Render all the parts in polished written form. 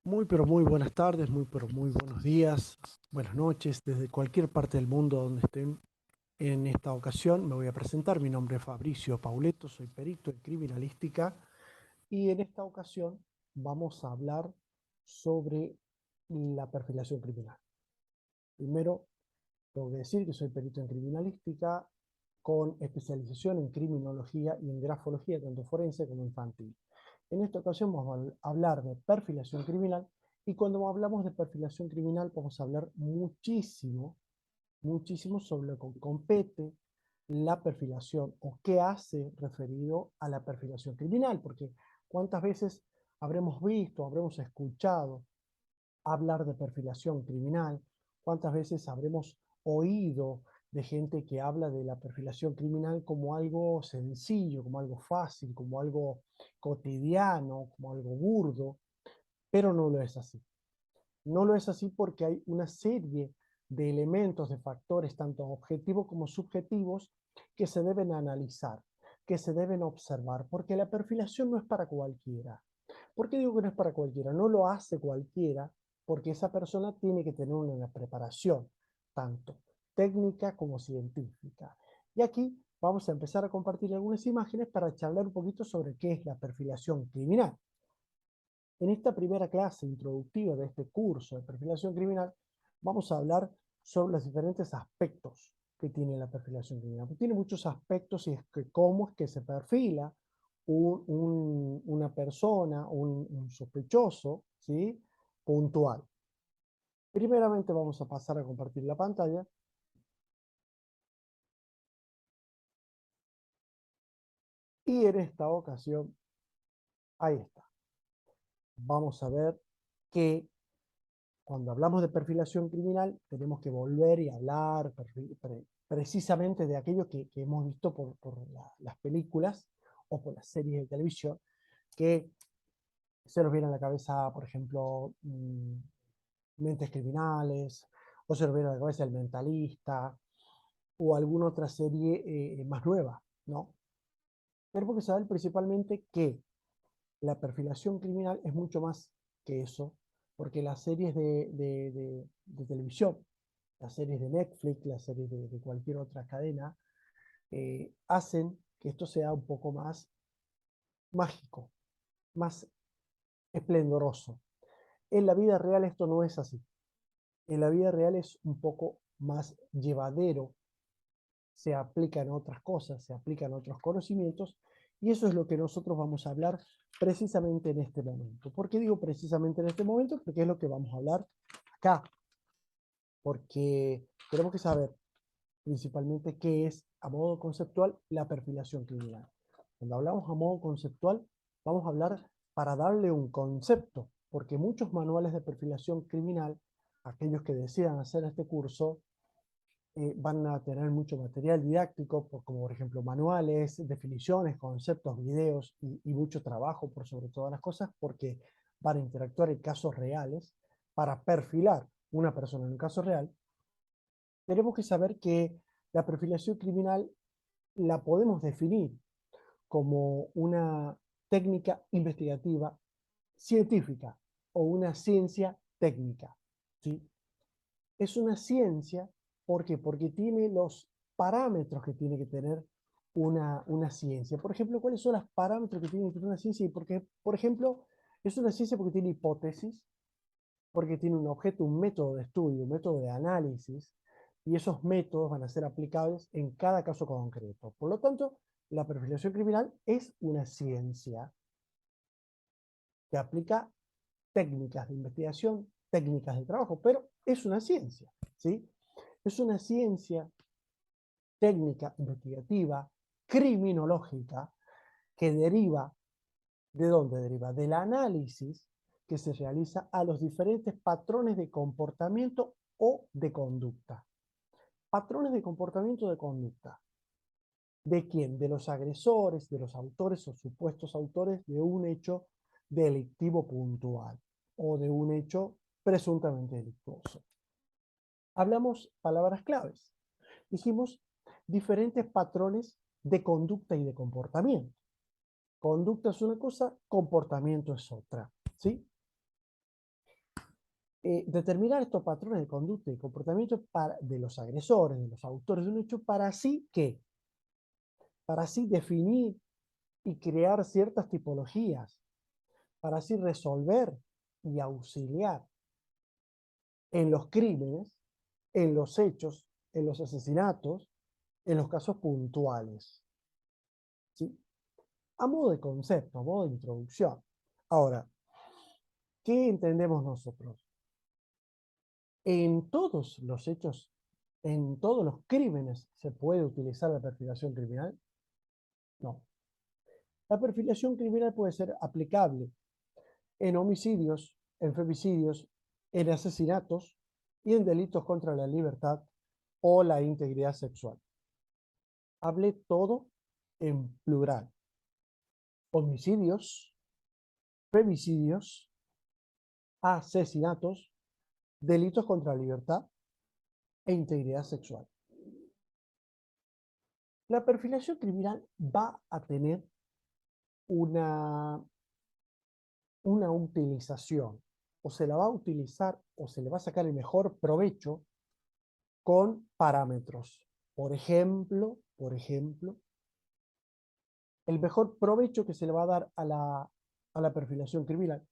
Muy, pero muy buenas tardes, muy, pero muy buenos días, buenas noches, desde cualquier parte del mundo donde estén. En esta ocasión me voy a presentar. Mi nombre es Fabricio Pauleto, soy perito en criminalística y en esta ocasión vamos a hablar sobre la perfilación criminal. Primero, tengo que decir que soy perito en criminalística con especialización en criminología y en grafología, tanto forense como infantil. En esta ocasión vamos a hablar de perfilación criminal y cuando hablamos de perfilación criminal vamos a hablar muchísimo sobre lo que compete la perfilación o qué hace referido a la perfilación criminal, porque cuántas veces habremos visto, habremos escuchado hablar de perfilación criminal, cuántas veces habremos oído de gente que habla de la perfilación criminal como algo sencillo, como algo fácil, como algo cotidiano, como algo burdo, pero no lo es así. No lo es así porque hay una serie de elementos, de factores, tanto objetivos como subjetivos, que se deben analizar, que se deben observar, porque la perfilación no es para cualquiera. ¿Por qué digo que no es para cualquiera? No lo hace cualquiera porque esa persona tiene que tener una preparación, tanto técnica como científica. Y aquí vamos a empezar a compartir algunas imágenes para charlar un poquito sobre qué es la perfilación criminal. En esta primera clase introductiva de este curso de perfilación criminal, vamos a hablar sobre los diferentes aspectos que tiene la perfilación criminal. Porque tiene muchos aspectos y es que cómo es que se perfila una persona, un sospechoso, ¿sí? Puntual. Primeramente vamos a pasar a compartir la pantalla y en esta ocasión, ahí está. Vamos a ver que cuando hablamos de perfilación criminal, tenemos que volver y hablar precisamente de aquello que hemos visto por las películas o por las series de televisión, que se nos viene a la cabeza, por ejemplo, Mentes Criminales, o se nos viene a la cabeza El Mentalista, o alguna otra serie más nueva, ¿no? Tenemos que saber principalmente que la perfilación criminal es mucho más que eso, porque las series de televisión, las series de Netflix, las series de cualquier otra cadena, hacen que esto sea un poco más mágico, más esplendoroso. En la vida real esto no es así. En la vida real es un poco más llevadero, se aplican otras cosas, se aplican otros conocimientos, y eso es lo que nosotros vamos a hablar precisamente en este momento. ¿Por qué digo precisamente en este momento? Porque es lo que vamos a hablar acá, porque tenemos que saber principalmente qué es a modo conceptual la perfilación criminal. Cuando hablamos a modo conceptual, vamos a hablar para darle un concepto, porque muchos manuales de perfilación criminal, aquellos que decidan hacer este curso, van a tener mucho material didáctico, como por ejemplo manuales, definiciones, conceptos, videos y mucho trabajo por sobre todas las cosas, porque van a interactuar en casos reales, para perfilar una persona en un caso real. Tenemos que saber que la perfilación criminal la podemos definir como una técnica investigativa científica o una ciencia técnica, ¿sí? Es una ciencia, ¿por qué? Porque tiene los parámetros que tiene que tener una ciencia. Por ejemplo, ¿cuáles son los parámetros que tiene que tener una ciencia? Y porque, por ejemplo, es una ciencia porque tiene hipótesis, porque tiene un objeto, un método de estudio, un método de análisis, y esos métodos van a ser aplicables en cada caso concreto. Por lo tanto, la perfilación criminal es una ciencia que aplica técnicas de investigación, técnicas de trabajo, pero es una ciencia, ¿sí? Es una ciencia técnica, investigativa, criminológica, que deriva, ¿de dónde deriva? Del análisis que se realiza a los diferentes patrones de comportamiento o de conducta. Patrones de comportamiento o de conducta. ¿De quién? De los agresores, de los autores o supuestos autores de un hecho delictivo puntual o de un hecho presuntamente delictuoso. Hablamos palabras claves. Dijimos diferentes patrones de conducta y de comportamiento. Conducta es una cosa, comportamiento es otra, ¿sí? determinar estos patrones de conducta y comportamiento de los agresores, de los autores de un hecho, para así que, para así definir y crear ciertas tipologías, para así resolver y auxiliar en los crímenes, en los hechos, en los asesinatos, en los casos puntuales. ¿Sí? A modo de concepto, a modo de introducción. Ahora, ¿qué entendemos nosotros? En todos los hechos, en todos los crímenes, ¿se puede utilizar la perfilación criminal? No. La perfilación criminal puede ser aplicable en homicidios, en femicidios, en asesinatos y en delitos contra la libertad o la integridad sexual. Hablé todo en plural. Homicidios, femicidios, asesinatos, delitos contra la libertad e integridad sexual. La perfilación criminal va a tener una, una utilización, o se la va a utilizar o se le va a sacar el mejor provecho con parámetros. Por ejemplo, el mejor provecho que se le va a dar a la perfilación criminal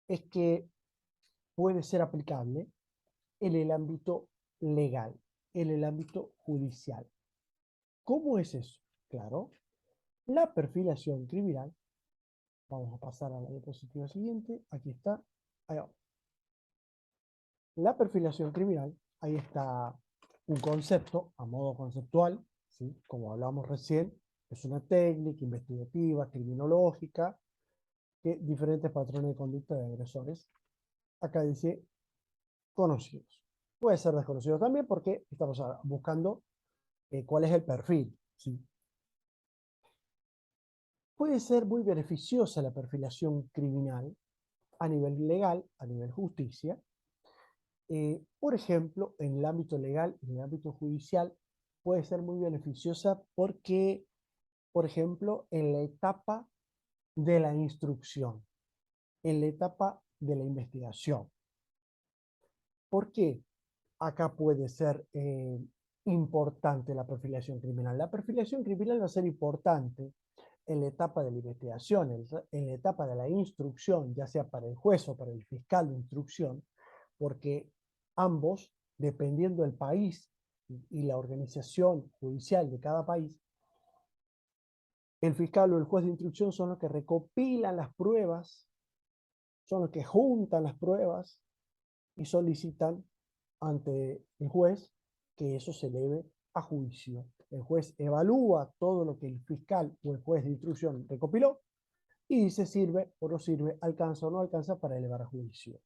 es que puede ser aplicable en el ámbito legal, en el ámbito judicial. ¿Cómo es eso? Claro, la perfilación criminal, vamos a pasar a la diapositiva siguiente, aquí está, ahí va. La perfilación criminal, ahí está un concepto, a modo conceptual, ¿sí? Como hablamos recién, es una técnica investigativa, criminológica, que diferentes patrones de conducta de agresores, acá dice conocidos. Puede ser desconocido también porque estamos buscando cuál es el perfil, ¿sí? Puede ser muy beneficiosa la perfilación criminal a nivel legal, a nivel justicia. Por ejemplo, en el ámbito legal, en el ámbito judicial, puede ser muy beneficiosa porque, por ejemplo, en la etapa de la instrucción, en la etapa de la investigación. ¿Por qué acá puede ser importante la perfilación criminal? La perfilación criminal va a ser importante en la etapa de la investigación, en la etapa de la instrucción, ya sea para el juez o para el fiscal de instrucción, porque ambos, dependiendo del país y la organización judicial de cada país, el fiscal o el juez de instrucción son los que recopilan las pruebas, son los que juntan las pruebas y solicitan ante el juez que eso se eleve a juicio. El juez evalúa todo lo que el fiscal o el juez de instrucción recopiló y dice sirve o no sirve, alcanza o no alcanza para elevar a juicio.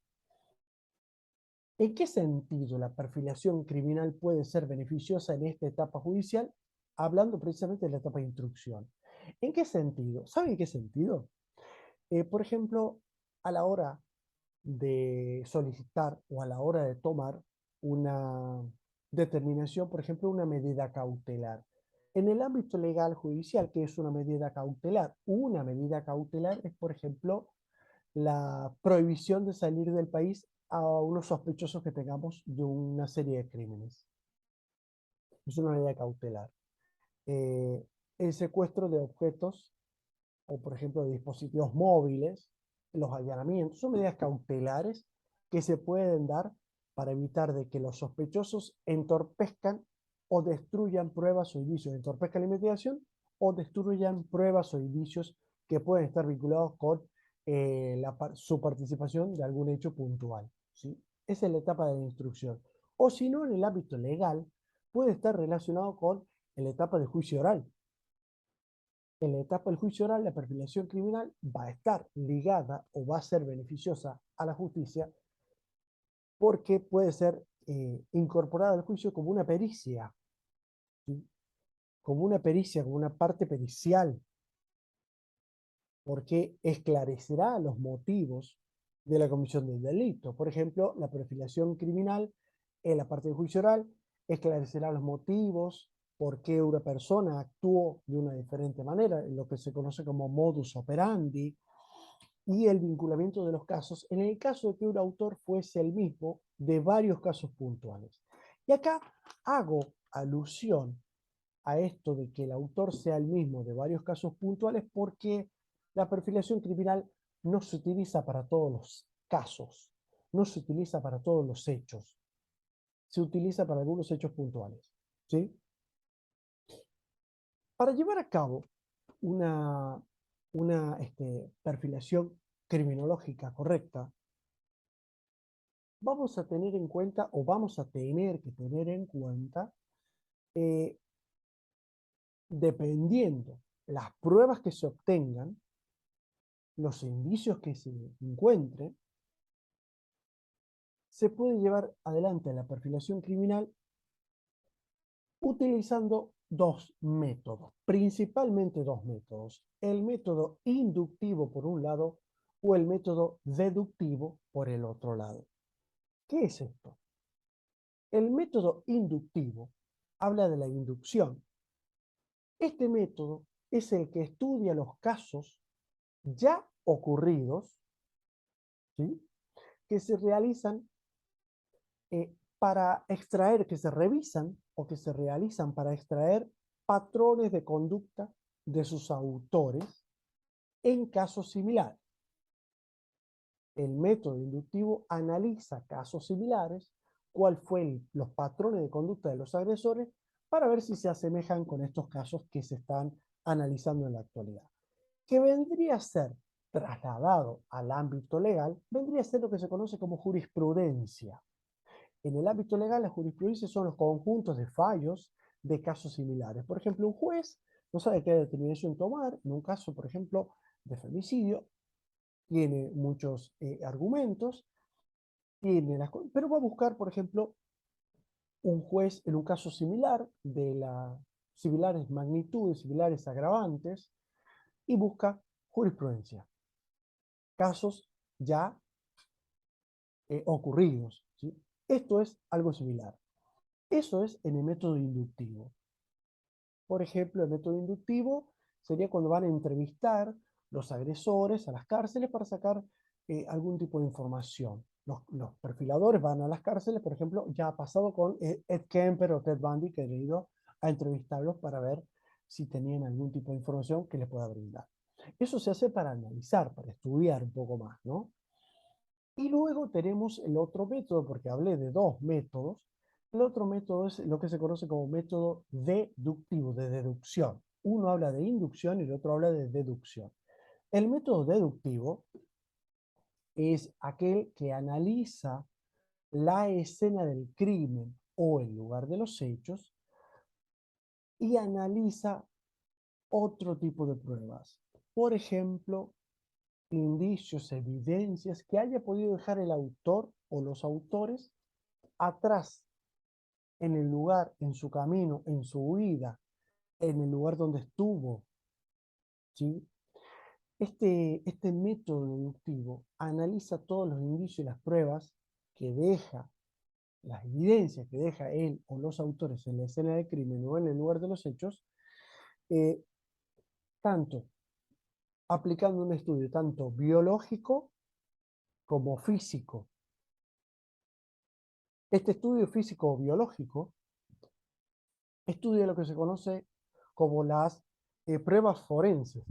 ¿En qué sentido la perfilación criminal puede ser beneficiosa en esta etapa judicial? Hablando precisamente de la etapa de instrucción. ¿En qué sentido? ¿Saben en qué sentido? Por ejemplo, a la hora de solicitar o a la hora de tomar una determinación, por ejemplo, una medida cautelar. En el ámbito legal judicial, ¿qué es una medida cautelar? Una medida cautelar es, por ejemplo, la prohibición de salir del país a unos sospechosos que tengamos de una serie de crímenes. Es una medida cautelar. Eh, el secuestro de objetos o, por ejemplo, de dispositivos móviles, los allanamientos, son medidas cautelares que se pueden dar para evitar de que los sospechosos entorpezcan o destruyan pruebas o indicios, entorpezcan la investigación o destruyan pruebas o indicios que pueden estar vinculados con su participación de algún hecho puntual, ¿sí? Esa es la etapa de la instrucción. O si no, en el ámbito legal, puede estar relacionado con la etapa de juicio oral. En la etapa del juicio oral, la perfilación criminal va a estar ligada o va a ser beneficiosa a la justicia porque puede ser incorporada al juicio como una pericia, ¿sí? Como una pericia, como una parte pericial, porque esclarecerá los motivos de la comisión del delito. Por ejemplo, la perfilación criminal en la parte del juicio oral esclarecerá los motivos por qué una persona actuó de una diferente manera, en lo que se conoce como modus operandi. y el vinculamiento de los casos en el caso de que un autor fuese el mismo de varios casos puntuales. Y acá hago alusión a esto de que el autor sea el mismo de varios casos puntuales porque la perfilación criminal no se utiliza para todos los casos, no se utiliza para todos los hechos, se utiliza para algunos hechos puntuales. ¿Sí? Para llevar a cabo una, una perfilación criminológica correcta, vamos a tener en cuenta o vamos a tener que tener en cuenta, eh, dependiendo las pruebas que se obtengan, los indicios que se encuentren, se puede llevar adelante la perfilación criminal utilizando dos métodos, principalmente dos métodos. El método inductivo por un lado o el método deductivo por el otro lado. ¿Qué es esto? El método inductivo habla de la inducción. Este método es el que estudia los casos ya ocurridos, ¿sí?, que se realizan para extraer, que se revisan o que se realizan para extraer patrones de conducta de sus autores en casos similares. El método inductivo analiza casos similares, cuál fue los patrones de conducta de los agresores, para ver si se asemejan con estos casos que se están analizando en la actualidad. Que vendría a ser trasladado al ámbito legal, vendría a ser lo que se conoce como jurisprudencia. En el ámbito legal, la jurisprudencia son los conjuntos de fallos de casos similares. Por ejemplo, un juez no sabe qué determinación tomar en un caso, por ejemplo, de femicidio, tiene muchos argumentos, pero va a buscar, por ejemplo, un juez en un caso similar, similares magnitudes, similares agravantes, y busca jurisprudencia, casos ya ocurridos, ¿sí? Esto es algo similar. Eso es en el método inductivo. Por ejemplo, el método inductivo sería cuando van a entrevistar los agresores a las cárceles para sacar algún tipo de información. Los perfiladores van a las cárceles, por ejemplo, ya ha pasado con Ed Kemper o Ted Bundy, que he ido a entrevistarlos para ver si tenían algún tipo de información que les pueda brindar. Eso se hace para analizar, para estudiar un poco más, ¿no? Y luego tenemos el otro método, porque hablé de dos métodos. El otro método es lo que se conoce como método deductivo, de deducción. Uno habla de inducción y el otro habla de deducción. El método deductivo es aquel que analiza la escena del crimen o el lugar de los hechos y analiza otro tipo de pruebas. Por ejemplo, indicios, evidencias que haya podido dejar el autor o los autores atrás, en el lugar, en su camino, en su huida, en el lugar donde estuvo, ¿sí? Este método deductivo analiza todos los indicios y las pruebas que deja, las evidencias que deja él o los autores en la escena del crimen o en el lugar de los hechos, eh, tanto aplicando un estudio tanto biológico como físico. Este estudio físico-biológico estudia lo que se conoce como las pruebas forenses,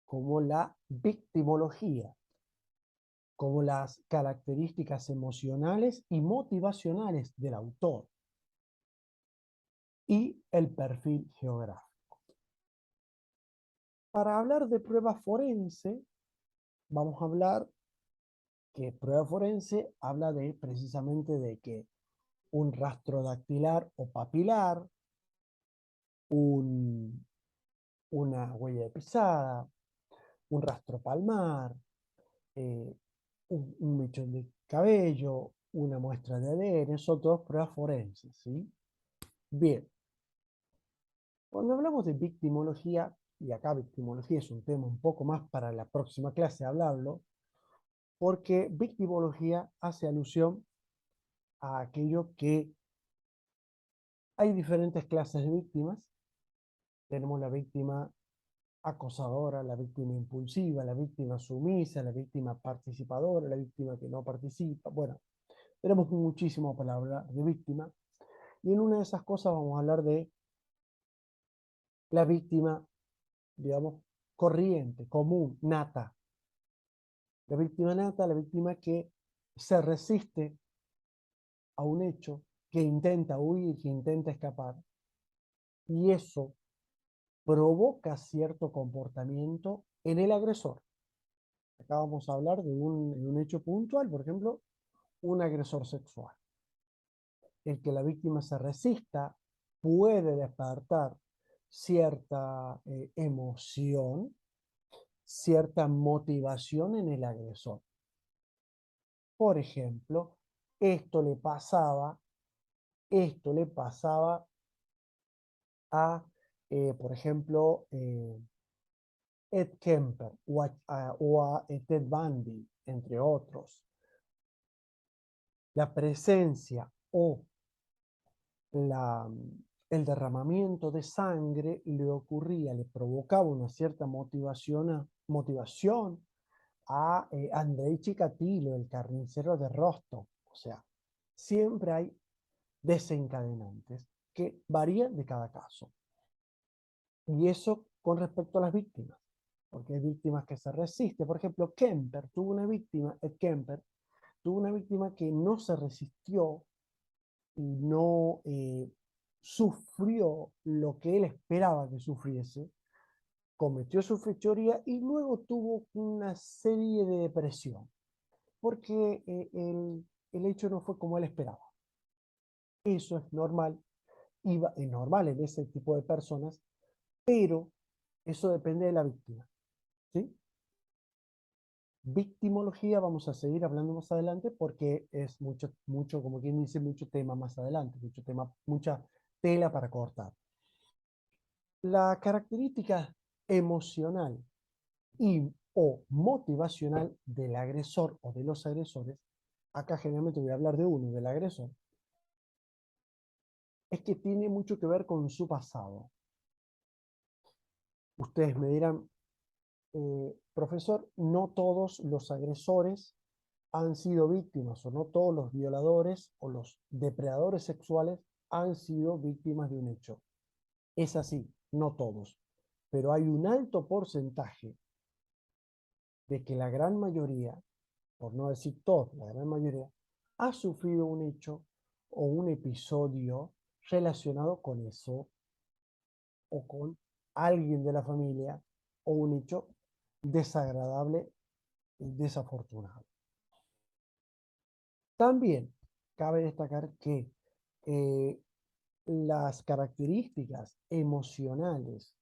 como la victimología, como las características emocionales y motivacionales del autor y el perfil geográfico. Para hablar de prueba forense, vamos a hablar que prueba forense habla de precisamente de que un rastro dactilar o papilar, una huella de pisada, un rastro palmar, eh, un mechón de cabello, una muestra de ADN, son todas pruebas forenses, ¿sí? Bien, cuando hablamos de victimología, y acá victimología es un tema un poco más para la próxima clase hablarlo, porque victimología hace alusión a aquello que hay diferentes clases de víctimas. Tenemos la víctima acosadora, la víctima impulsiva, la víctima sumisa, la víctima participadora, la víctima que no participa. Bueno, tenemos muchísimo para hablar de víctima. Y en una de esas cosas vamos a hablar de la víctima, digamos, corriente, común, nata. La víctima nata, la víctima que se resiste a un hecho, que intenta huir, que intenta escapar. Y eso provoca cierto comportamiento en el agresor. Acá vamos a hablar de un hecho puntual, por ejemplo, un agresor sexual. El que la víctima se resista puede despertar cierta emoción, cierta motivación en el agresor. Por ejemplo, esto le pasaba, esto le pasaba a, por ejemplo, Ed Kemper o a Ted Bundy, entre otros. La presencia o la, el derramamiento de sangre le ocurría, le provocaba una cierta motivación a Andrei Chikatilo, el carnicero de Rostov. O sea, siempre hay desencadenantes que varían de cada caso. Y eso con respecto a las víctimas, porque hay víctimas que se resisten. Por ejemplo, Kemper tuvo una víctima, Ed Kemper, tuvo una víctima que no se resistió y no sufrió lo que él esperaba que sufriese, cometió su fechoría y luego tuvo una serie de depresión, porque el hecho no fue como él esperaba. Eso es normal, es normal en ese tipo de personas, pero eso depende de la víctima, ¿sí? Victimología vamos a seguir hablando más adelante porque es mucho, como quien dice, mucho tema más adelante, mucha tela para cortar. La característica emocional y o motivacional del agresor o de los agresores, acá generalmente voy a hablar de uno, del agresor, es que tiene mucho que ver con su pasado. Ustedes me dirán, profesor, no todos los agresores han sido víctimas o no todos los violadores o los depredadores sexuales han sido víctimas de un hecho. Es así, no todos, pero hay un alto porcentaje de que la gran mayoría, por no decir todos, la gran mayoría, ha sufrido un hecho o un episodio relacionado con eso o con alguien de la familia o un hecho desagradable y desafortunado. También cabe destacar que eh, las características emocionales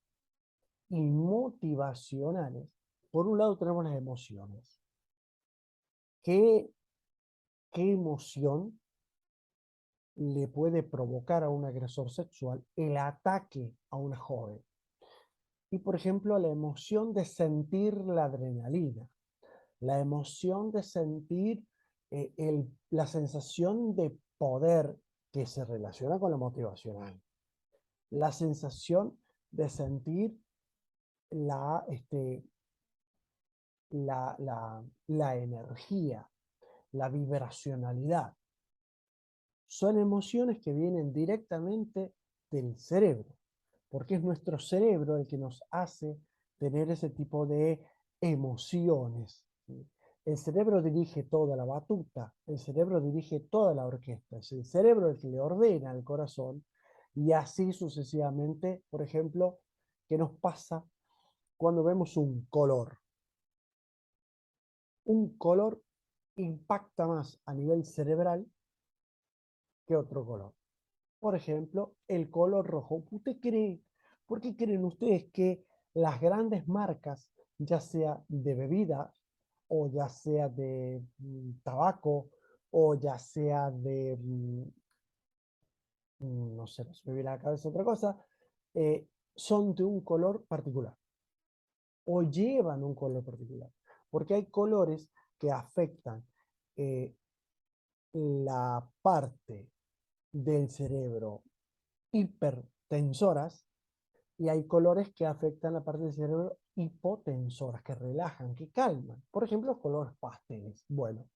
y motivacionales, por un lado tenemos las emociones. ¿Qué, qué emoción le puede provocar a un agresor sexual el ataque a una joven? Y por ejemplo, la emoción de sentir la adrenalina, la emoción de sentir la sensación de poder que se relaciona con la motivacional, la sensación de sentir la, este, la energía, la vibracionalidad. Son emociones que vienen directamente del cerebro, porque es nuestro cerebro el que nos hace tener ese tipo de emociones. ¿Sí? El cerebro dirige toda la batuta, el cerebro dirige toda la orquesta, es el cerebro el que le ordena al corazón y así sucesivamente. Por ejemplo, ¿qué nos pasa cuando vemos un color? Un color impacta más a nivel cerebral que otro color. Por ejemplo, el color rojo. ¿Por qué creen ustedes que las grandes marcas, ya sea de bebidas o ya sea de tabaco o ya sea de, no sé, se me viene a la cabeza otra cosa, son de un color particular o llevan un color particular? Porque hay colores que afectan eh, la parte del cerebro hipertensoras y hay colores que afectan la parte del cerebro hipotensoras, que relajan, que calman. Por ejemplo, los colores pasteles. Bueno,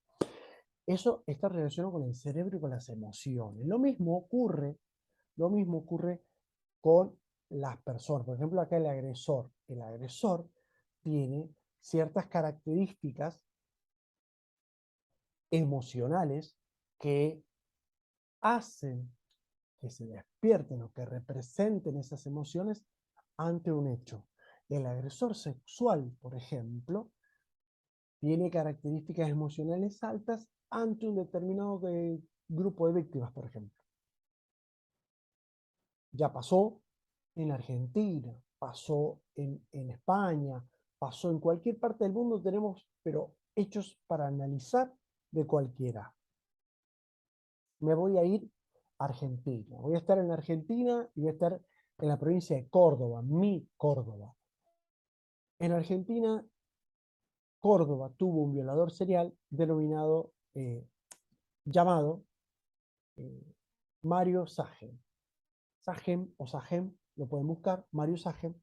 eso está relacionado con el cerebro y con las emociones. Lo mismo ocurre con las personas. Por ejemplo, acá el agresor. El agresor tiene ciertas características emocionales que hacen que se despierten o que representen esas emociones ante un hecho. El agresor sexual, por ejemplo, tiene características emocionales altas ante un determinado grupo de víctimas, por ejemplo. Ya pasó en Argentina, pasó en España, pasó en cualquier parte del mundo, tenemos, pero hechos para analizar de cualquiera. Me voy a ir a Argentina. Voy a estar en Argentina y voy a estar en la provincia de Córdoba, mi Córdoba. En Argentina, Córdoba tuvo un violador serial denominado, llamado eh, Mario Sagem. Sagem o Sagem, lo pueden buscar, Mario Sagem,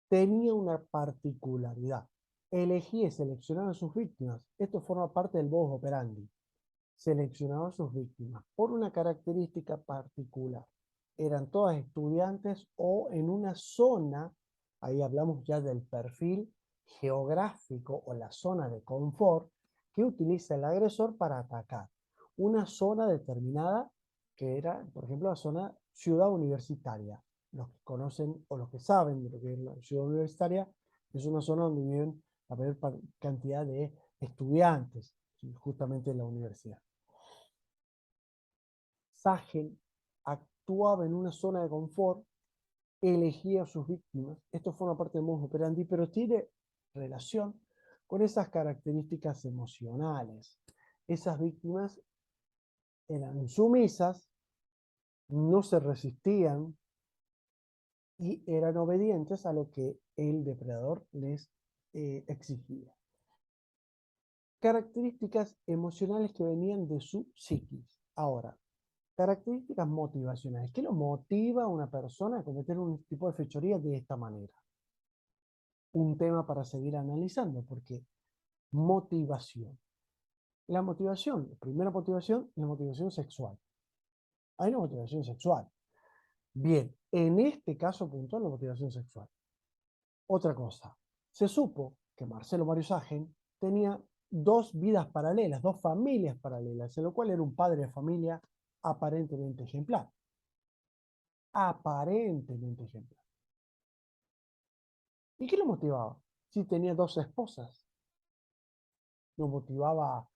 tenía una particularidad. Elegía y seleccionaba a sus víctimas. Esto forma parte del modus operandi. Seleccionaba a sus víctimas por una característica particular. Eran todas estudiantes o en una zona, ahí hablamos ya del perfil geográfico o la zona de confort que utiliza el agresor para atacar. Una zona determinada que era, por ejemplo, la zona ciudad universitaria. Los que conocen o los que saben de lo que es la ciudad universitaria, es una zona donde viven la mayor cantidad de estudiantes, justamente en la universidad. Sagen actuaba en una zona de confort, elegía a sus víctimas. Esto forma parte del modus operandi, pero tiene relación con esas características emocionales. Esas víctimas eran sumisas, no se resistían y eran obedientes a lo que el depredador les exigía. Características emocionales que venían de su psiquis. Ahora, características motivacionales. ¿Qué lo motiva a una persona a cometer un tipo de fechoría de esta manera? Un tema para seguir analizando, porque motivación. La motivación, la primera motivación, la motivación sexual. Hay una motivación sexual. Bien, en este caso puntual, la motivación sexual. Otra cosa, se supo que Marcelo Mario Sagen tenía dos vidas paralelas, dos familias paralelas, en lo cual era un padre de familia aparentemente ejemplar. Aparentemente ejemplar. ¿Y qué lo motivaba? Si tenía dos esposas, lo motivaba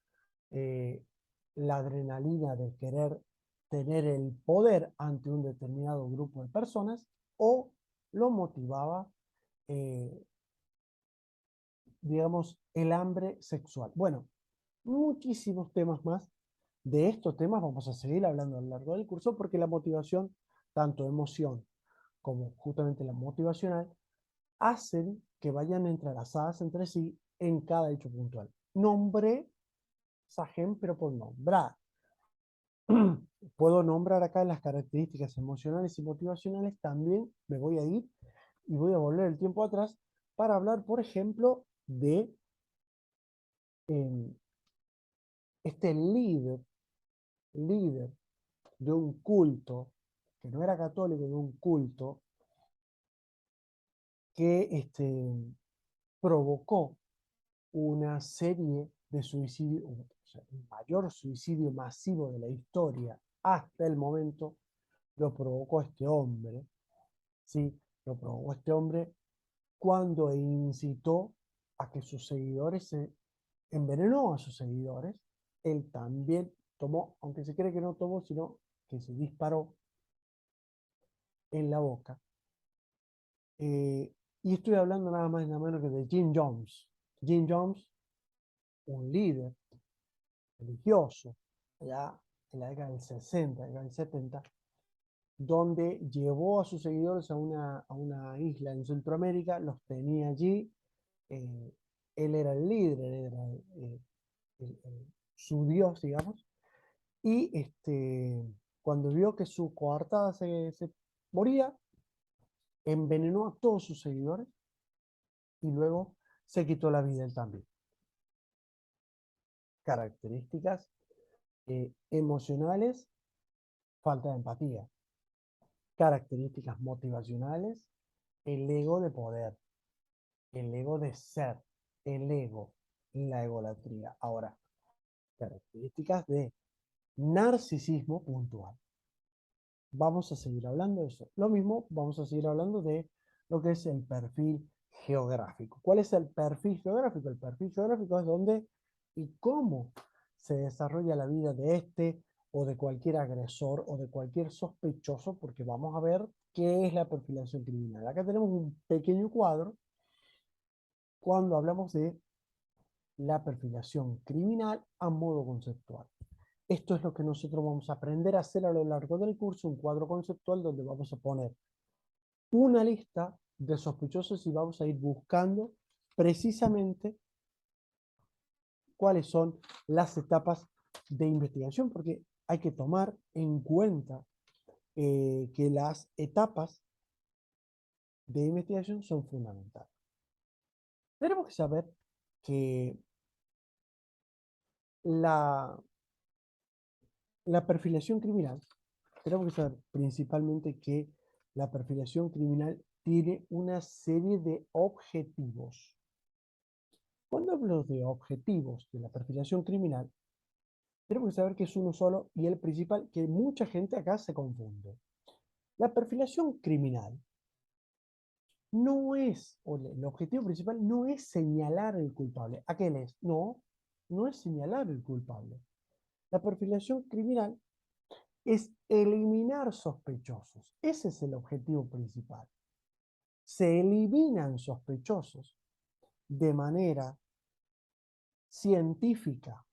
eh, la adrenalina de querer tener el poder ante un determinado grupo de personas, o lo motivaba, eh, digamos, el hambre sexual. Bueno, muchísimos temas más. De estos temas vamos a seguir hablando a lo largo del curso, porque la motivación, tanto emoción como justamente la motivacional, hacen que vayan entrelazadas entre sí en cada hecho puntual. Nombré Sagen, pero por nombrar. Puedo nombrar acá las características emocionales y motivacionales. También me voy a ir y voy a volver el tiempo atrás para hablar, por ejemplo, de eh, este líder de un culto, que no era católico, de un culto, que provocó una serie de suicidios, o sea, el mayor suicidio masivo de la historia hasta el momento, lo provocó este hombre, ¿sí? Lo provocó este hombre cuando incitó a que sus seguidores se envenenó a sus seguidores. Él también tomó, aunque se cree que no tomó, sino que se disparó en la boca. Y estoy hablando nada más y nada menos que de Jim Jones. Jim Jones, un líder religioso, allá en la década del 60, década del 70, donde llevó a sus seguidores a una isla en Centroamérica, los tenía allí. eh, Él era el líder, él era su dios, digamos, y cuando vio que su coartada se moría, envenenó a todos sus seguidores y luego se quitó la vida él también. Características emocionales, falta de empatía. Características motivacionales, el ego de poder, el ego de ser, el ego, la egolatría. Ahora, características de narcisismo puntual. Vamos a seguir hablando de eso. Lo mismo, vamos a seguir hablando de lo que es el perfil geográfico. ¿Cuál es el perfil geográfico? El perfil geográfico es dónde y cómo se desarrolla la vida de este o de cualquier agresor o de cualquier sospechoso, porque vamos a ver qué es la perfilación criminal. Acá tenemos un pequeño cuadro cuando hablamos de la perfilación criminal a modo conceptual. Esto es lo que nosotros vamos a aprender a hacer a lo largo del curso, un cuadro conceptual donde vamos a poner una lista de sospechosos y vamos a ir buscando precisamente cuáles son las etapas de investigación, porque hay que tomar en cuenta que las etapas de investigación son fundamentales. Tenemos que saber que la, la perfilación criminal, tenemos que saber principalmente que la perfilación criminal tiene una serie de objetivos. Cuando hablo de objetivos de la perfilación criminal, tenemos que saber que es uno solo y el principal, que mucha gente acá se confunde. La perfilación criminal no es, o el objetivo principal no es señalar el culpable. ¿Aquel es? No, no es señalar el culpable. La perfilación criminal es eliminar sospechosos. Ese es el objetivo principal. Se eliminan sospechosos de manera científica,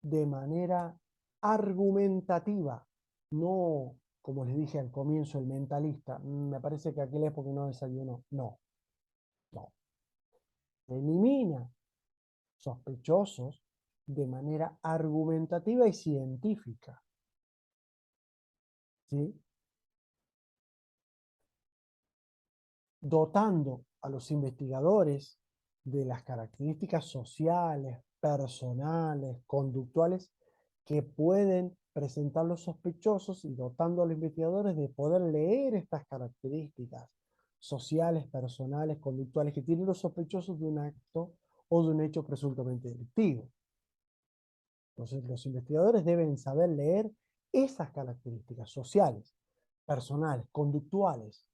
de manera argumentativa, no como les dije al comienzo, el mentalista. Me parece que aquel época no desayunó. No, no. Se elimina sospechosos de manera argumentativa y científica. ¿Sí? Dotando a los investigadores de las características sociales, personales, conductuales que pueden presentar los sospechosos y dotando a los investigadores de poder leer estas características sociales, personales, conductuales que tienen los sospechosos de un acto o de un hecho presuntamente delictivo. Entonces, los investigadores deben saber leer esas características sociales, personales, conductuales,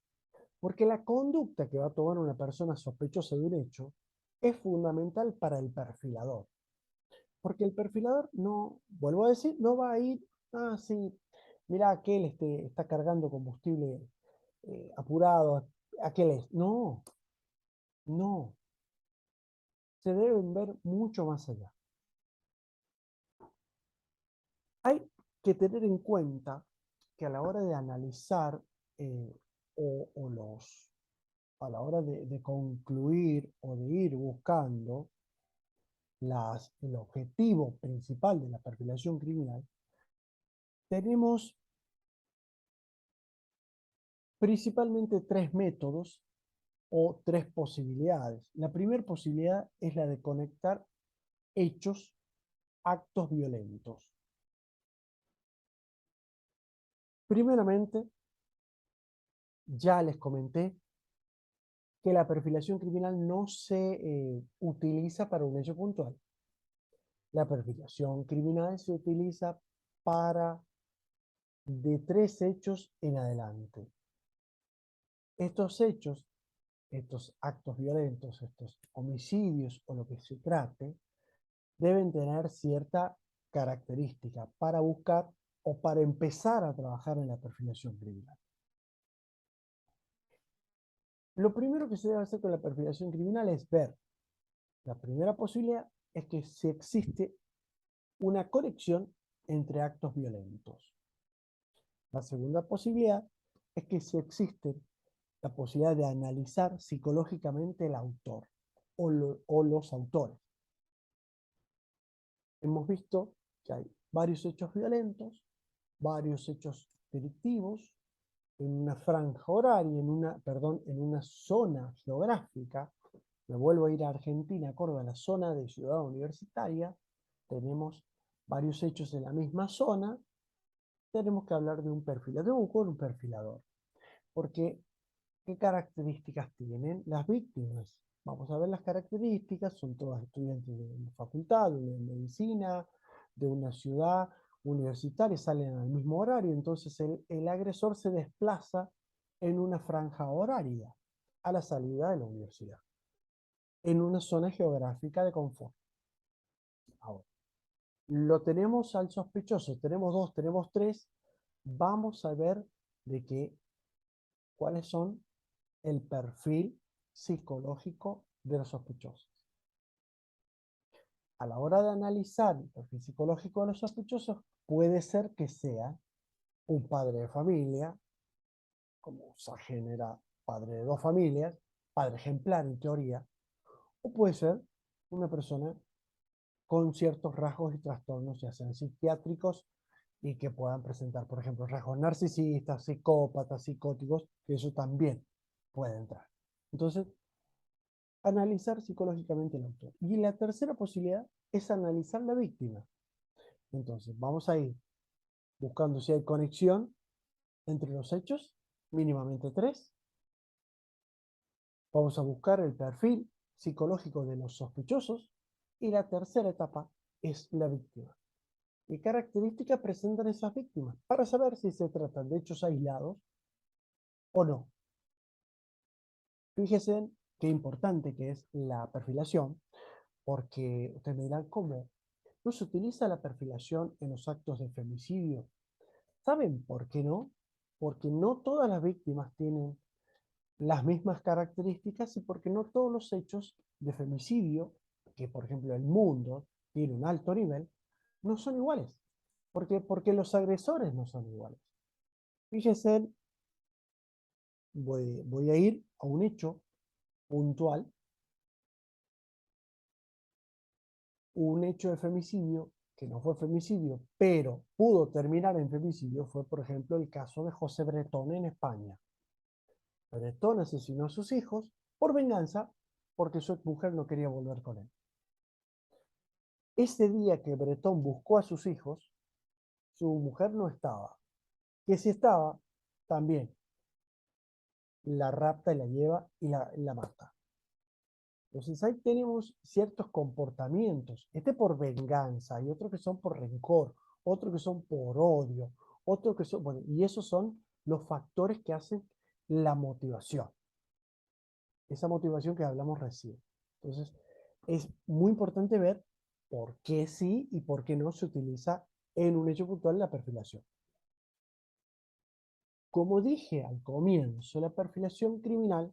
porque la conducta que va a tomar una persona sospechosa de un hecho es fundamental para el perfilador. Porque el perfilador no, vuelvo a decir, no va a ir, ah, sí, mira, aquel está cargando combustible apurado, aquel es. No, no, se deben ver mucho más allá. Hay que tener en cuenta que a la hora de analizar eh, a la hora de concluir o de ir buscando el objetivo principal de la perfilación criminal, tenemos principalmente tres métodos o tres posibilidades. La primera posibilidad es la de conectar hechos, actos violentos. Primeramente, ya les comenté que la perfilación criminal no se utiliza para un hecho puntual. La perfilación criminal se utiliza para de tres hechos en adelante. Estos hechos, estos actos violentos, estos homicidios o lo que se trate, deben tener cierta característica para buscar o para empezar a trabajar en la perfilación criminal. Lo primero que se debe hacer con la perfilación criminal es ver. La primera posibilidad es que si existe una conexión entre actos violentos. La segunda posibilidad es que si existe la posibilidad de analizar psicológicamente el autor o los autores. Hemos visto que hay varios hechos violentos, varios hechos delictivos, en una franja horaria, en una zona geográfica. Me vuelvo a ir a Argentina, a Córdoba, la zona de Ciudad Universitaria. Tenemos varios hechos en la misma zona. Tenemos que hablar de un perfilador, tenemos que buscar un perfilador. Porque, ¿qué características tienen las víctimas? Vamos a ver las características, son todas estudiantes de una facultad, de medicina, de una ciudad universitaria, salen al mismo horario, entonces el agresor se desplaza en una franja horaria a la salida de la universidad, en una zona geográfica de confort. Ahora, lo tenemos al sospechoso, tenemos dos, tenemos tres, vamos a ver de qué, cuáles son el perfil psicológico de los sospechosos. A la hora de analizar el perfil psicológico de los sospechosos, puede ser que sea un padre de familia, como se genera padre de dos familias, padre ejemplar en teoría, o puede ser una persona con ciertos rasgos y trastornos, ya sean psiquiátricos y que puedan presentar, por ejemplo, rasgos narcisistas, psicópatas, psicóticos, que eso también puede entrar. Entonces, analizar psicológicamente el autor. Y la tercera posibilidad es analizar la víctima. Entonces, vamos a ir buscando si hay conexión entre los hechos, mínimamente tres. Vamos a buscar el perfil psicológico de los sospechosos. Y la tercera etapa es la víctima. ¿Qué características presentan esas víctimas? Para saber si se tratan de hechos aislados o no. Fíjense qué importante que es la perfilación, porque ustedes me dirán, ¿cómo no se utiliza la perfilación en los actos de femicidio? ¿Saben por qué no? Porque no todas las víctimas tienen las mismas características y porque no todos los hechos de femicidio, que por ejemplo el mundo tiene un alto nivel, no son iguales. ¿Por qué? Porque los agresores no son iguales. Fíjense, voy a ir a un hecho puntual, un hecho de femicidio que no fue femicidio, pero pudo terminar en femicidio, fue por ejemplo el caso de José Bretón en España. Bretón asesinó a sus hijos por venganza porque su mujer no quería volver con él. Ese día que Bretón buscó a sus hijos, su mujer no estaba. Que si estaba, también la rapta y la lleva y la mata. Entonces ahí tenemos ciertos comportamientos, este por venganza, y otros que son por rencor, otros que son por odio, otros que son, bueno, y esos son los factores que hacen la motivación, esa motivación que hablamos recién. Entonces es muy importante ver por qué sí y por qué no se utiliza en un hecho puntual la perfilación. Como dije al comienzo, la perfilación criminal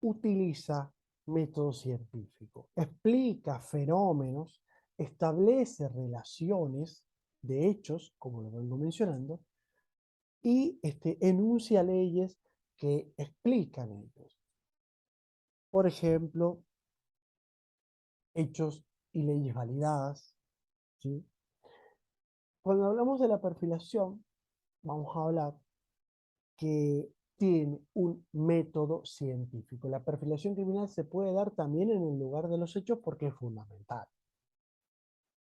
utiliza método científico, explica fenómenos, establece relaciones de hechos, como lo vengo mencionando, y enuncia leyes que explican ellos. Por ejemplo, hechos y leyes validadas, ¿sí? Cuando hablamos de la perfilación, vamos a hablar que tiene un método científico. La perfilación criminal se puede dar también en el lugar de los hechos porque es fundamental.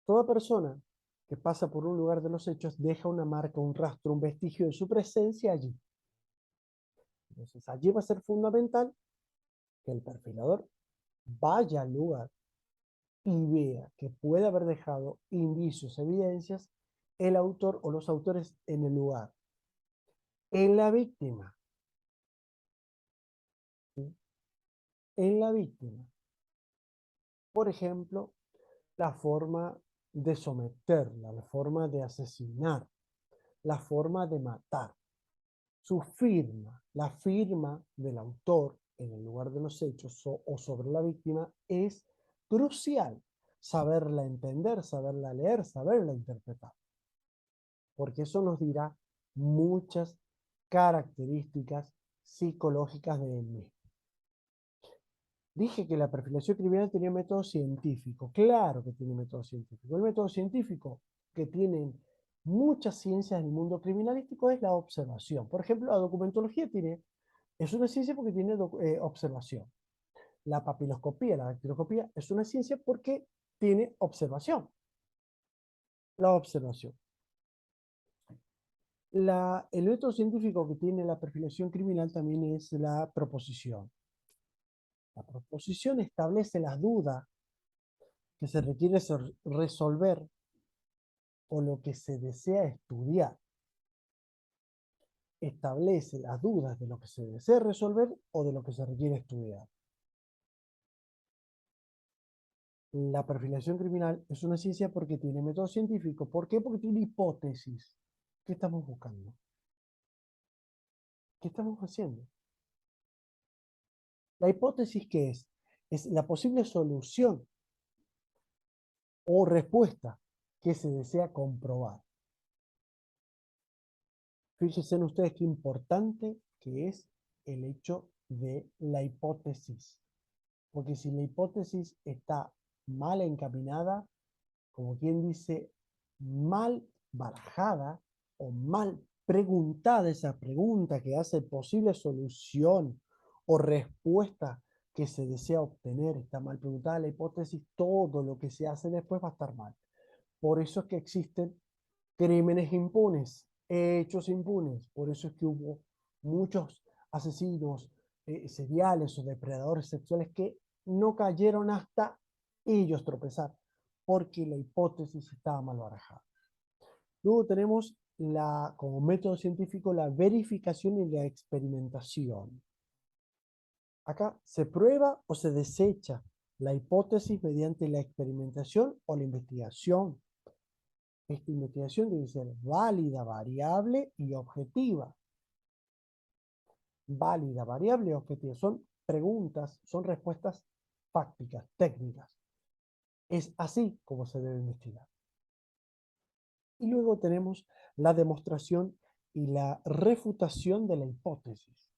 Toda persona que pasa por un lugar de los hechos deja una marca, un rastro, un vestigio de su presencia allí. Entonces allí va a ser fundamental que el perfilador vaya al lugar y vea que puede haber dejado indicios, evidencias, el autor o los autores en el lugar. En la víctima, ¿sí? En la víctima. Por ejemplo, la forma de someterla, la forma de asesinar, la forma de matar. Su firma, la firma del autor en el lugar de los hechos o sobre la víctima es crucial. Saberla entender, saberla leer, saberla interpretar. Porque eso nos dirá muchas características psicológicas de él mismo. Dije que la perfilación criminal tenía método científico. Claro que tiene método científico. El método científico que tienen muchas ciencias del mundo criminalístico es la observación. Por ejemplo, la documentología es una ciencia porque tiene observación. La papiloscopía, la dactiloscopía es una ciencia porque tiene observación. La observación. El método científico que tiene la perfilación criminal también es la proposición. La proposición establece las dudas que se requiere resolver o lo que se desea estudiar. Establece las dudas de lo que se desea resolver o de lo que se requiere estudiar. La perfilación criminal es una ciencia porque tiene método científico. ¿Por qué? Porque tiene hipótesis. ¿Qué estamos buscando? ¿Qué estamos haciendo? ¿La hipótesis qué es? Es la posible solución o respuesta que se desea comprobar. Fíjense en ustedes qué importante que es el hecho de la hipótesis. Porque si la hipótesis está mal encaminada, como quien dice, mal barajada o mal preguntada, esa pregunta que hace posible solución o respuesta que se desea obtener, está mal preguntada la hipótesis, todo lo que se hace después va a estar mal. Por eso es que existen crímenes impunes, hechos impunes. Por eso es que hubo muchos asesinos seriales o depredadores sexuales que no cayeron hasta ellos tropezar, porque la hipótesis estaba mal barajada. Luego tenemos como método científico la verificación y la experimentación. Acá se prueba o se desecha la hipótesis mediante la experimentación o la investigación. Esta investigación debe ser válida, variable y objetiva. Válida, variable y objetiva. Son preguntas, son respuestas fácticas, técnicas. Es así como se debe investigar. Y luego tenemos la demostración y la refutación de la hipótesis.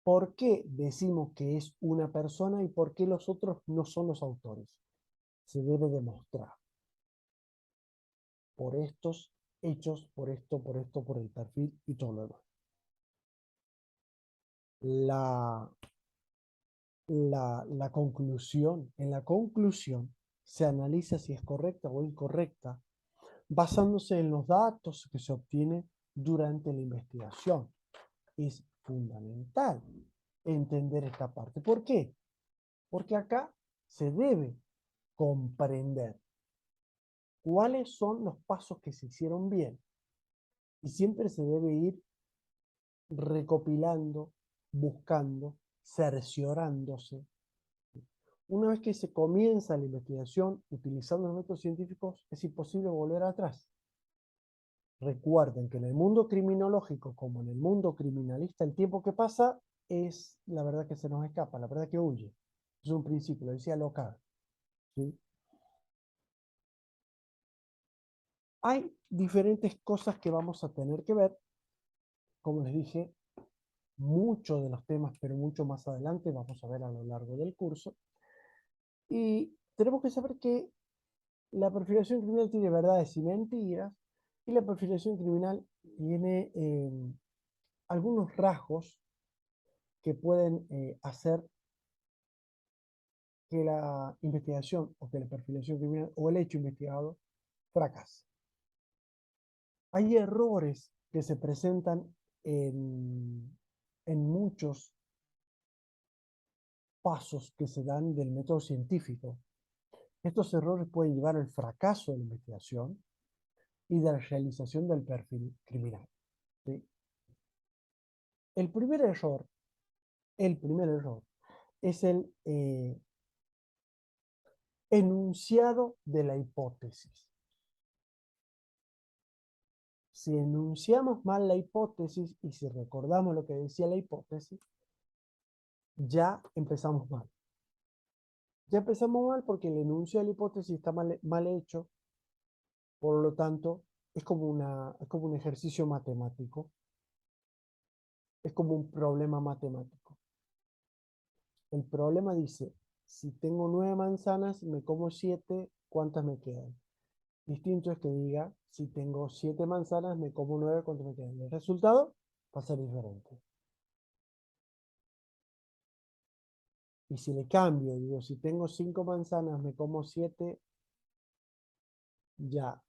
¿Por qué decimos que es una persona y por qué los otros no son los autores? Se debe demostrar por estos hechos, por esto, por el perfil y todo lo demás. La conclusión, en la conclusión se analiza si es correcta o incorrecta basándose en los datos que se obtienen durante la investigación. Es fundamental entender esta parte. ¿Por qué? Porque acá se debe comprender cuáles son los pasos que se hicieron bien y siempre se debe ir recopilando, buscando, cerciorándose. Una vez que se comienza la investigación utilizando los métodos científicos, es imposible volver atrás. Recuerden que en el mundo criminológico, como en el mundo criminalista, el tiempo que pasa es la verdad que se nos escapa, la verdad que huye. Es un principio, lo decía Locard, ¿sí? Hay diferentes cosas que vamos a tener que ver, como les dije, muchos de los temas, pero mucho más adelante, vamos a ver a lo largo del curso. Y tenemos que saber que la perfilación criminal tiene verdades y mentiras, y la perfilación criminal tiene algunos rasgos que pueden hacer que la investigación o que la perfilación criminal o el hecho investigado fracase. Hay errores que se presentan en muchos pasos que se dan del método científico. Estos errores pueden llevar al fracaso de la investigación y de la realización del perfil criminal. ¿Sí? El primer error, el primer error es el enunciado de la hipótesis. Si enunciamos mal la hipótesis y si recordamos lo que decía la hipótesis, ya empezamos mal. Ya empezamos mal porque el enuncio de la hipótesis está mal hecho, por lo tanto, es como un ejercicio matemático, es como un problema matemático. El problema dice, si tengo 9 manzanas, me como 7, ¿cuántas me quedan? Distinto es que diga, si tengo 7 manzanas, me como 9, ¿cuánto me quedan? El resultado va a ser diferente. Y si le cambio, digo, si tengo 5 manzanas, me como 7, ya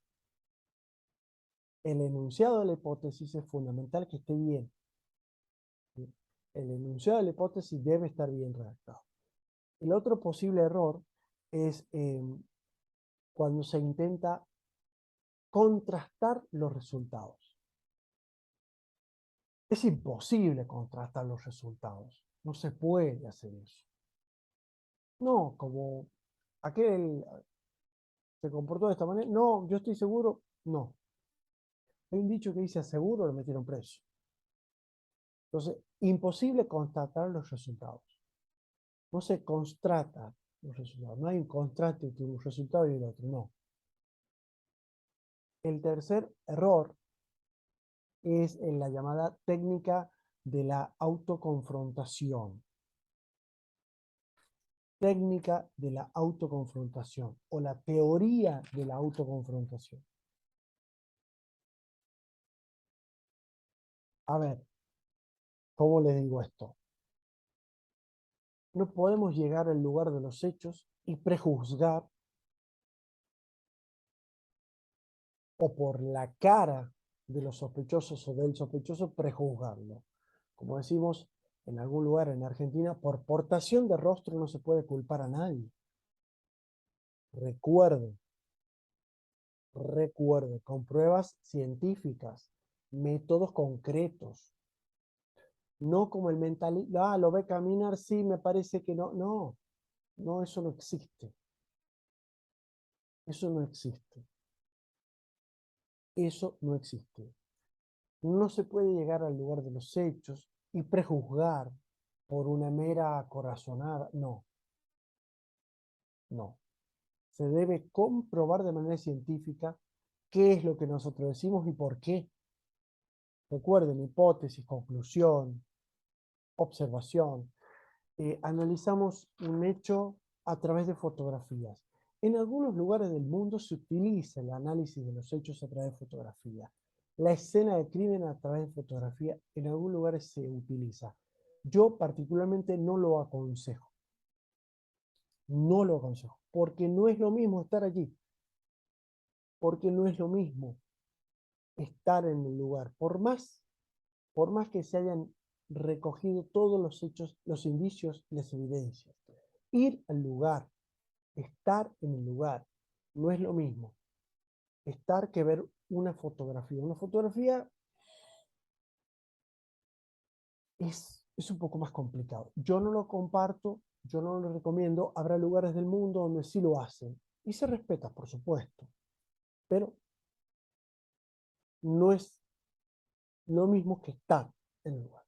el enunciado de la hipótesis es fundamental que esté bien. ¿Sí? El enunciado de la hipótesis debe estar bien redactado. El otro posible error es cuando se intenta contrastar los resultados. Es imposible contrastar los resultados. No se puede hacer eso. No, como aquel se comportó de esta manera. No, yo estoy seguro. No. Hay un dicho que dice aseguro, lo metieron preso. Entonces, imposible constatar los resultados. No se constata los resultados. No hay un contraste entre un resultado y el otro. No. El tercer error es en la llamada técnica de la autoconfrontación. Técnica de la autoconfrontación o la teoría de la autoconfrontación. A ver, ¿cómo les digo esto? No podemos llegar al lugar de los hechos y prejuzgar o por la cara de los sospechosos o del sospechoso prejuzgarlo. Como decimos en algún lugar en Argentina, por portación de rostro no se puede culpar a nadie. Recuerde, con pruebas científicas, métodos concretos, no como el mentalista, lo ve caminar, sí, me parece que no, no, no, eso no existe, eso no existe, eso no existe. No se puede llegar al lugar de los hechos y prejuzgar por una mera corazonada, no, no. Se debe comprobar de manera científica qué es lo que nosotros decimos y por qué. Recuerden, hipótesis, conclusión, observación. Analizamos un hecho a través de fotografías. En algunos lugares del mundo se utiliza el análisis de los hechos a través de fotografía. La escena de crimen a través de fotografía en algunos lugares se utiliza. Yo particularmente no lo aconsejo. No lo aconsejo. Porque no es lo mismo estar allí. Porque no es lo mismo estar en el lugar. Por más que se hayan recogido todos los hechos, los indicios y las evidencias. Ir al lugar, estar en el lugar, no es lo mismo estar que ver una fotografía. Una fotografía es un poco más complicado. Yo no lo comparto, yo no lo recomiendo. Habrá lugares del mundo donde sí lo hacen. Y se respeta, por supuesto. Pero no es lo mismo que estar en el lugar.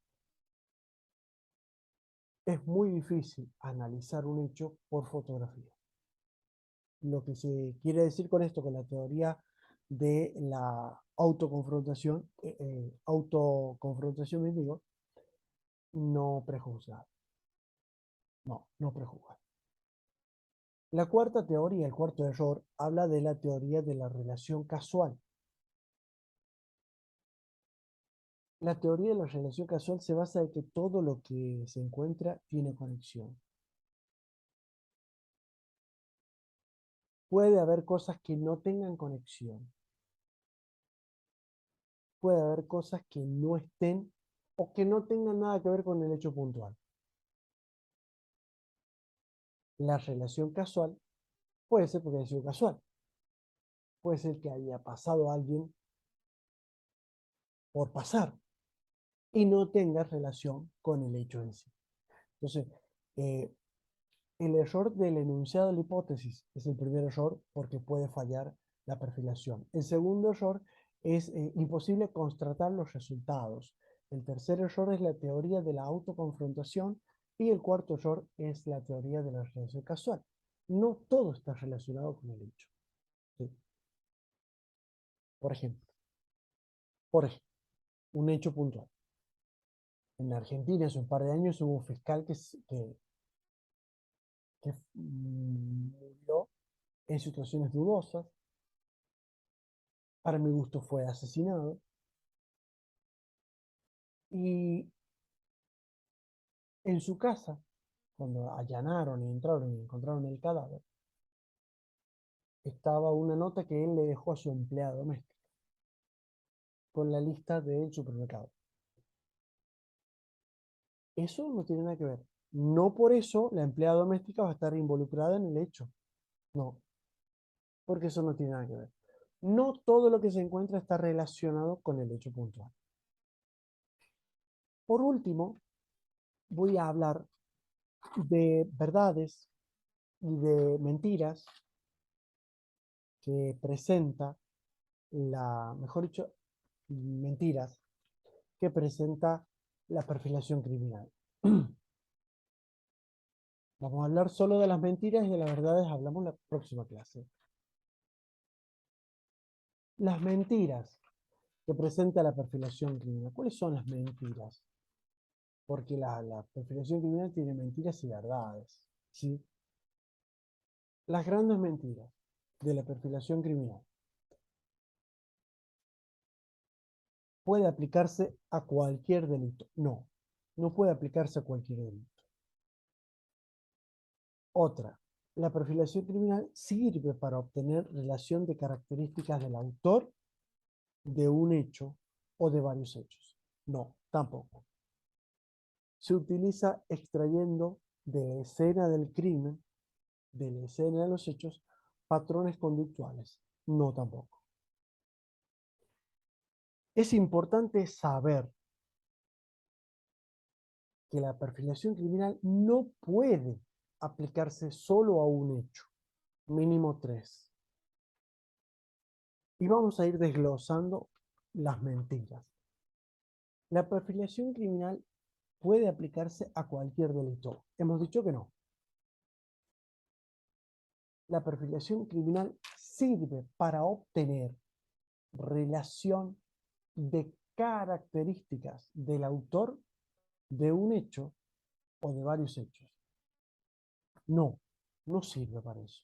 Es muy difícil analizar un hecho por fotografía. Lo que se quiere decir con esto, con la teoría de la autoconfrontación, me digo, no prejuzgar. No, no prejuzgar. La cuarta teoría, el cuarto error, habla de la teoría de la relación casual. La teoría de la relación casual se basa en que todo lo que se encuentra tiene conexión. Puede haber cosas que no tengan conexión. Puede haber cosas que no estén o que no tengan nada que ver con el hecho puntual. La relación casual puede ser porque haya sido casual. Puede ser que haya pasado a alguien por pasar y no tenga relación con el hecho en sí. Entonces, eh, el error del enunciado de la hipótesis es el primer error porque puede fallar la perfilación. El segundo error es imposible constatar los resultados. El tercer error es la teoría de la autoconfrontación y el cuarto error es la teoría de la relación casual. No todo está relacionado con el hecho. ¿Sí? Por ejemplo, por ejemplo, un hecho puntual. En Argentina hace un par de años hubo un fiscal que murió en situaciones dudosas, para mi gusto fue asesinado, y en su casa, cuando allanaron y entraron y encontraron el cadáver, estaba una nota que él le dejó a su empleada doméstica con la lista del supermercado. Eso no tiene nada que ver. No por eso la empleada doméstica va a estar involucrada en el hecho. No, porque eso no tiene nada que ver. No todo lo que se encuentra está relacionado con el hecho puntual. Por último, voy a hablar de verdades y de mentiras que presenta mejor dicho, mentiras que presenta la perfilación criminal. Vamos a hablar solo de las mentiras y de las verdades hablamos en la próxima clase. Las mentiras que presenta la perfilación criminal. ¿Cuáles son las mentiras? Porque la perfilación criminal tiene mentiras y verdades, ¿sí? Las grandes mentiras de la perfilación criminal. ¿Puede aplicarse a cualquier delito? No, no puede aplicarse a cualquier delito. Otra, la perfilación criminal sirve para obtener relación de características del autor de un hecho o de varios hechos. No, tampoco. Se utiliza extrayendo de la escena del crimen, de la escena de los hechos, patrones conductuales. No, tampoco. Es importante saber que la perfilación criminal no puede aplicarse solo a un hecho, mínimo tres. Y vamos a ir desglosando las mentiras. La perfilación criminal puede aplicarse a cualquier delito. Hemos dicho que no. La perfilación criminal sirve para obtener relación de características del autor de un hecho o de varios hechos. No, no sirve para eso.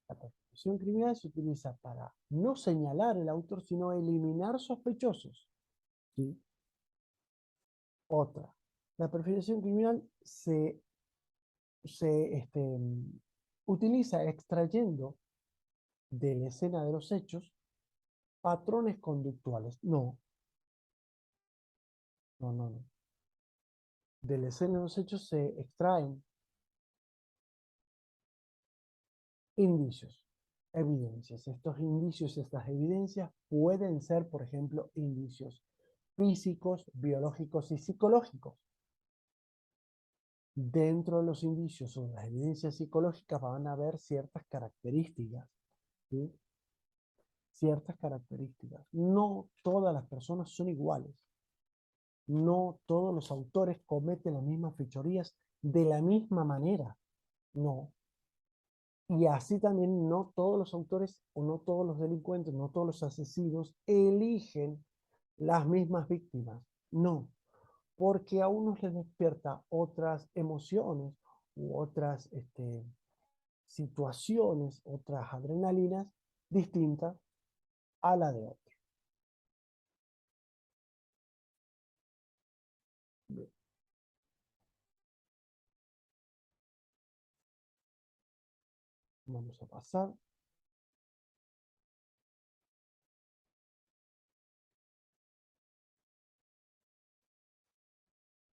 La perfilación criminal se utiliza para no señalar el autor, sino eliminar sospechosos. ¿Sí? Otra. La perfilación criminal se utiliza extrayendo de la escena de los hechos patrones conductuales. No, no, no, no. De la escena de los hechos se extraen indicios, evidencias. Estos indicios, estas evidencias pueden ser, por ejemplo, indicios físicos, biológicos y psicológicos. Dentro de los indicios o las evidencias psicológicas van a haber ciertas características, ¿sí? Ciertas características. No todas las personas son iguales. No todos los autores cometen las mismas fechorías de la misma manera. No. Y así también no todos los autores o no todos los delincuentes, no todos los asesinos eligen las mismas víctimas. No, porque a unos les despierta otras emociones u otras situaciones, otras adrenalinas distintas a la de otros. Bien, vamos a pasar.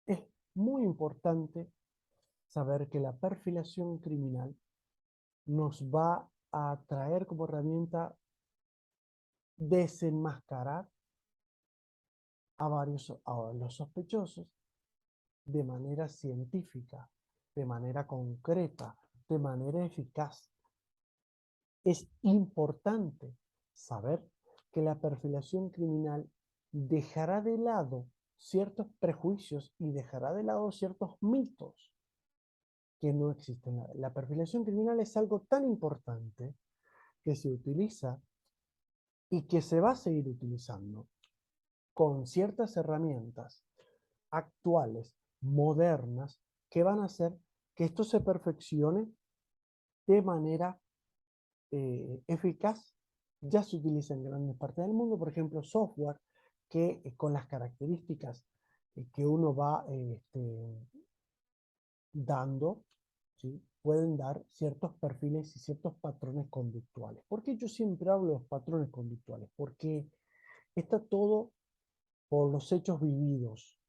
Es muy importante saber que la perfilación criminal nos va a traer como herramienta desenmascarar a los sospechosos de manera científica, de manera concreta, de manera eficaz. Es importante saber que la perfilación criminal dejará de lado ciertos prejuicios y dejará de lado ciertos mitos que no existen. La perfilación criminal es algo tan importante que se utiliza y que se va a seguir utilizando con ciertas herramientas actuales, modernas, que van a hacer que esto se perfeccione de manera eficaz ya se utiliza en grandes partes del mundo, por ejemplo, software que con las características que uno va dando, ¿sí? Pueden dar ciertos perfiles y ciertos patrones conductuales. ¿Por qué yo siempre hablo de los patrones conductuales? Porque está todo por los hechos vividos,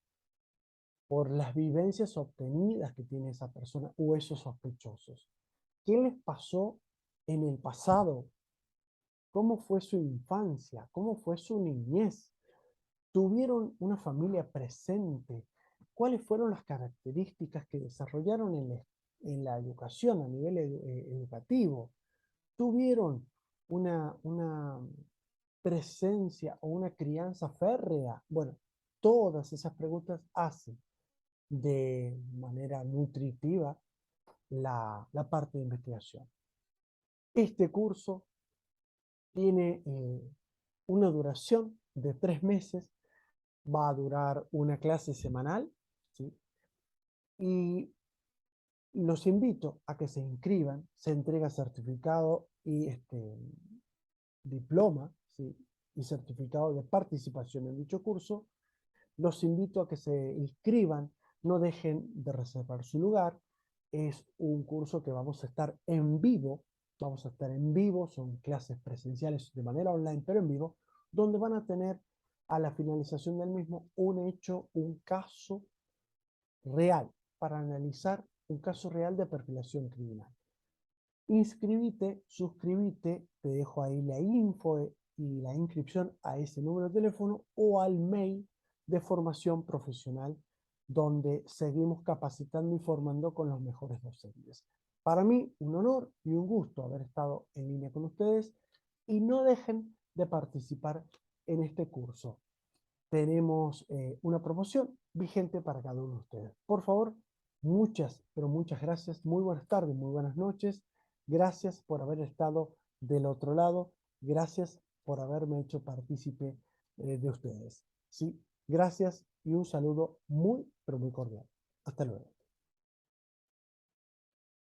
por las vivencias obtenidas que tiene esa persona o esos sospechosos. ¿Qué les pasó en el pasado? ¿Cómo fue su infancia? ¿Cómo fue su niñez? ¿Tuvieron una familia presente? ¿Cuáles fueron las características que desarrollaron en la educación a nivel educativo? ¿Tuvieron una presencia o una crianza férrea? Bueno, todas esas preguntas hacen de manera nutritiva la parte de investigación. Este curso tiene una duración de 3 meses, va a durar una clase semanal, ¿sí? Y los invito a que se inscriban, se entrega certificado y diploma, ¿sí? Y certificado de participación en dicho curso. Los invito a que se inscriban, no dejen de reservar su lugar. Es un curso que vamos a estar en vivo, son clases presenciales de manera online, pero en vivo, donde van a tener a la finalización del mismo un hecho, un caso real, para analizar un caso real de perfilación criminal. Inscribite, suscríbete, te dejo ahí la info y la inscripción a ese número de teléfono o al mail de formación profesional, donde seguimos capacitando y formando con los mejores docentes. Para mí, un honor y un gusto haber estado en línea con ustedes y no dejen de participar en este curso. Tenemos una promoción vigente para cada uno de ustedes. Por favor, muchas, pero muchas gracias. Muy buenas tardes, muy buenas noches. Gracias por haber estado del otro lado. Gracias por haberme hecho partícipe de ustedes. Sí, gracias y un saludo muy, pero muy cordial. Hasta luego.